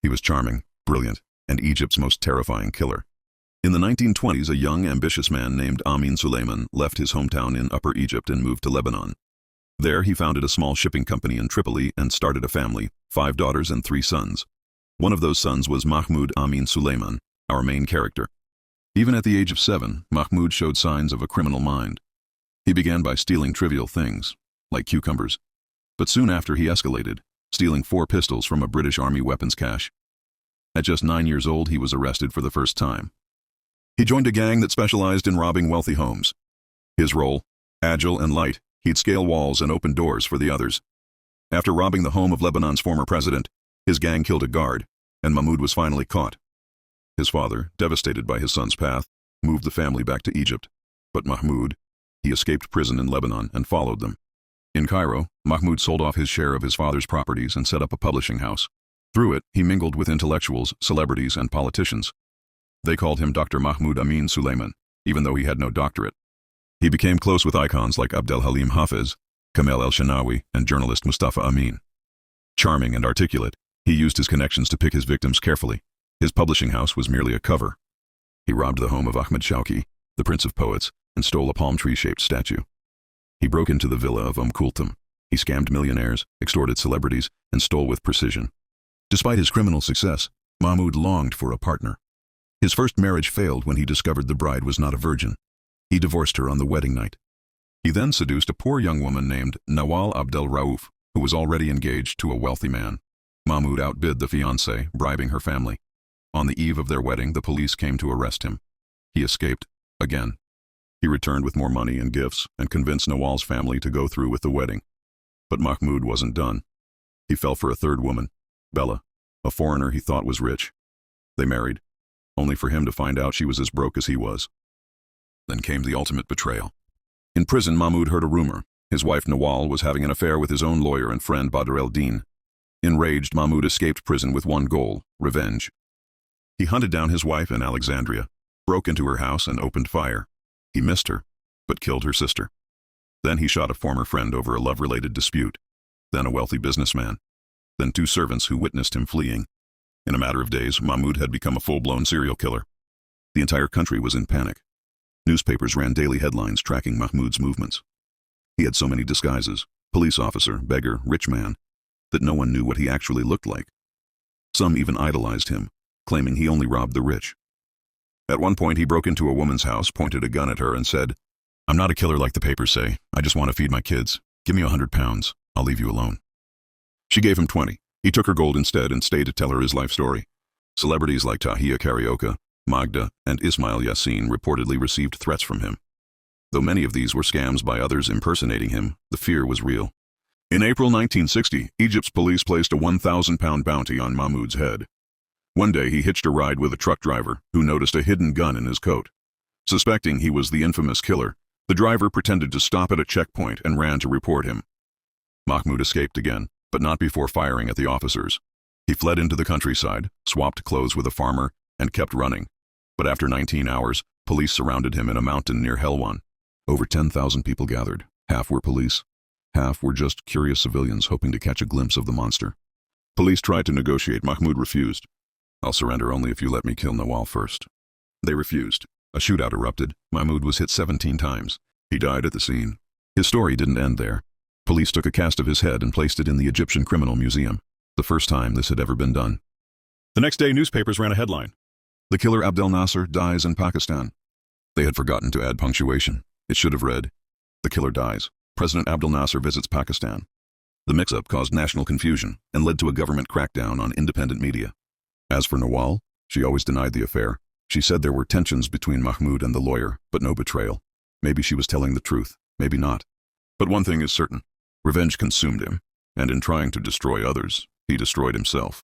He was charming, brilliant, and Egypt's most terrifying killer. In the 1920s, a young, ambitious man named Amin Suleiman left his hometown in Upper Egypt and moved to Lebanon. There, he founded a small shipping company in Tripoli and started a family, 5 daughters and 3 sons. One of those sons was Mahmoud Amin Suleiman, our main character. Even at the age of 7, Mahmoud showed signs of a criminal mind. He began by stealing trivial things, like cucumbers. But soon after, he escalated, stealing 4 pistols from a British Army weapons cache. At just 9 years old, he was arrested for the first time. He joined a gang that specialized in robbing wealthy homes. His role? Agile and light, he'd scale walls and open doors for the others. After robbing the home of Lebanon's former president, his gang killed a guard, and Mahmoud was finally caught. His father, devastated by his son's path, moved the family back to Egypt. But Mahmoud, he escaped prison in Lebanon and followed them. In Cairo, Mahmoud sold off his share of his father's properties and set up a publishing house. Through it, he mingled with intellectuals, celebrities, and politicians. They called him Dr. Mahmoud Amin Suleiman, even though he had no doctorate. He became close with icons like Abdel Halim Hafez, Kamel El-Shanawi, and journalist Mustafa Amin. Charming and articulate, he used his connections to pick his victims carefully. His publishing house was merely a cover. He robbed the home of Ahmed Shawki, the Prince of Poets, and stole a palm tree-shaped statue. He broke into the villa of Kulthum. He scammed millionaires, extorted celebrities, and stole with precision. Despite his criminal success, Mahmoud longed for a partner. His first marriage failed when he discovered the bride was not a virgin. He divorced her on the wedding night. He then seduced a poor young woman named Nawal Abdel Raouf, who was already engaged to a wealthy man. Mahmoud outbid the fiancée, bribing her family. On the eve of their wedding, the police came to arrest him. He escaped, again. He returned with more money and gifts and convinced Nawal's family to go through with the wedding. But Mahmoud wasn't done. He fell for a third woman, Bella, a foreigner he thought was rich. They married, only for him to find out she was as broke as he was. Then came the ultimate betrayal. In prison, Mahmoud heard a rumor. His wife Nawal was having an affair with his own lawyer and friend Badr el-Din. Enraged, Mahmoud escaped prison with one goal: revenge. He hunted down his wife in Alexandria, broke into her house and opened fire. He missed her, but killed her sister. Then he shot a former friend over a love-related dispute. Then a wealthy businessman. Then 2 servants who witnessed him fleeing. In a matter of days, Mahmoud had become a full-blown serial killer. The entire country was in panic. Newspapers ran daily headlines tracking Mahmoud's movements. He had so many disguises: police officer, beggar, rich man, that no one knew what he actually looked like. Some even idolized him, claiming he only robbed the rich. At one point, he broke into a woman's house, pointed a gun at her, and said, "I'm not a killer like the papers say. I just want to feed my kids. Give me £100. I'll leave you alone." She gave him 20. He took her gold instead and stayed to tell her his life story. Celebrities like Tahia Carioca, Magda, and Ismail Yassin reportedly received threats from him. Though many of these were scams by others impersonating him, the fear was real. In April 1960, Egypt's police placed a £1,000 bounty on Mahmoud's head. One day, he hitched a ride with a truck driver who noticed a hidden gun in his coat. Suspecting he was the infamous killer, the driver pretended to stop at a checkpoint and ran to report him. Mahmoud escaped again, but not before firing at the officers. He fled into the countryside, swapped clothes with a farmer, and kept running. But after 19 hours, police surrounded him in a mountain near Helwan. Over 10,000 people gathered. Half were police. Half were just curious civilians hoping to catch a glimpse of the monster. Police tried to negotiate. Mahmoud refused. "I'll surrender only if you let me kill Nawal first." They refused. A shootout erupted. Mahmoud was hit 17 times. He died at the scene. His story didn't end there. Police took a cast of his head and placed it in the Egyptian Criminal Museum, the first time this had ever been done. The next day, newspapers ran a headline: "The killer Abdel Nasser dies in Pakistan." They had forgotten to add punctuation. It should have read, "The killer dies. President Abdel Nasser visits Pakistan." The mix-up caused national confusion and led to a government crackdown on independent media. As for Nawal, she always denied the affair. She said there were tensions between Mahmoud and the lawyer, but no betrayal. Maybe she was telling the truth, maybe not. But one thing is certain: revenge consumed him, and in trying to destroy others, he destroyed himself.